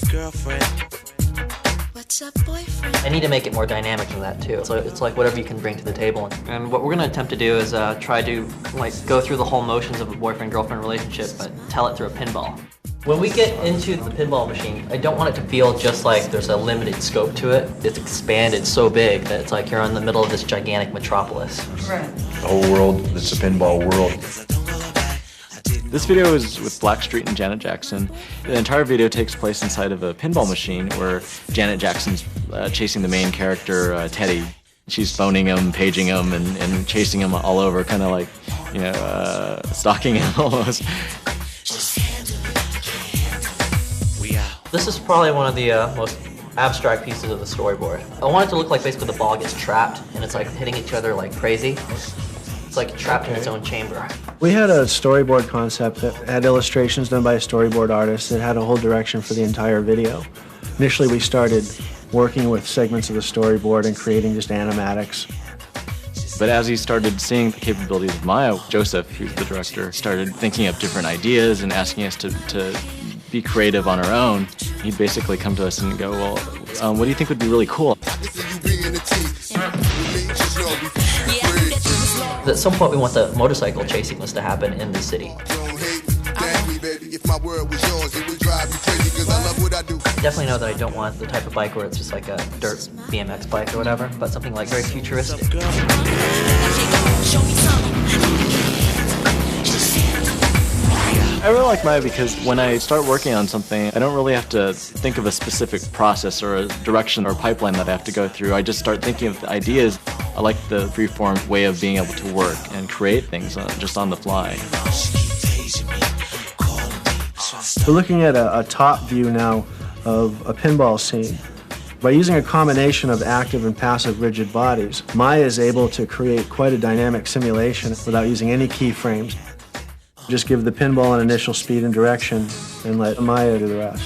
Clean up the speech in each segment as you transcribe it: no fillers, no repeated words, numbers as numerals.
girlfriend? What's up, boyfriend? I need to make it more dynamic than that too. So it's like whatever you can bring to the table. And what we're gonna attempt to do is try to go through the whole motions of a boyfriend-girlfriend relationship, but tell it through a pinball. When we get into the pinball machine, I don't want it to feel just like there's a limited scope to it. It's expanded so big that it's like you're in the middle of this gigantic metropolis. Right. The whole world, it's a pinball world. This video is with Blackstreet and Janet Jackson. The entire video takes place inside of a pinball machine where Janet Jackson's chasing the main character, Teddy. She's phoning him, paging him, and chasing him all over, kind of like, you know, stalking him almost. This is probably one of the most abstract pieces of the storyboard. I want it to look like basically the ball gets trapped and it's like hitting each other like crazy. It's like trapped in its own chamber. We had a storyboard concept that had illustrations done by a storyboard artist that had a whole direction for the entire video. Initially we started working with segments of the storyboard and creating just animatics. But as he started seeing the capabilities of Maya, Joseph, who's the director, started thinking of different ideas and asking us to be creative on our own. He'd basically come to us and go, well, what do you think would be really cool? At some point we want the motorcycle chasing us to happen in the city. Definitely know that I don't want the type of bike where it's just like a dirt BMX bike or whatever, but something like very futuristic. I really like Maya because when I start working on something, I don't really have to think of a specific process or a direction or pipeline that I have to go through. I just start thinking of the ideas. I like the free-form way of being able to work and create things just on the fly. We're looking at a top view now of a pinball scene. By using a combination of active and passive rigid bodies, Maya is able to create quite a dynamic simulation without using any keyframes. Just give the pinball an initial speed and direction and let Maya do the rest.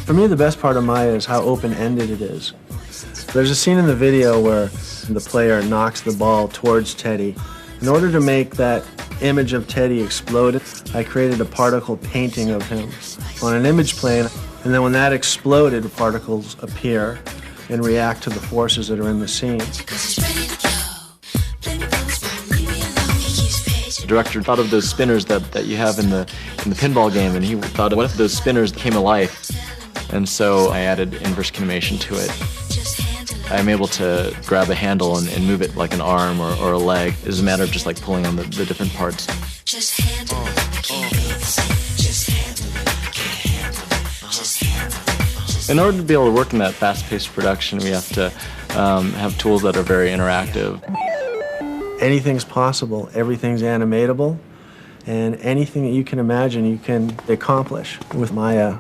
For me, the best part of Maya is how open-ended it is. There's a scene in the video where the player knocks the ball towards Teddy. In order to make that image of Teddy explode, I created a particle painting of him on an image plane, and then when that exploded, the particles appear and react to the forces that are in the scene. The director thought of those spinners that you have in the pinball game, and he thought, what if those spinners came alive? And so I added inverse animation to it. I'm able to grab a handle and move it like an arm or a leg. It's a matter of just like pulling on the different parts. In order to be able to work in that fast-paced production, we have to have tools that are very interactive. Anything's possible, everything's animatable, and anything that you can imagine you can accomplish with Maya.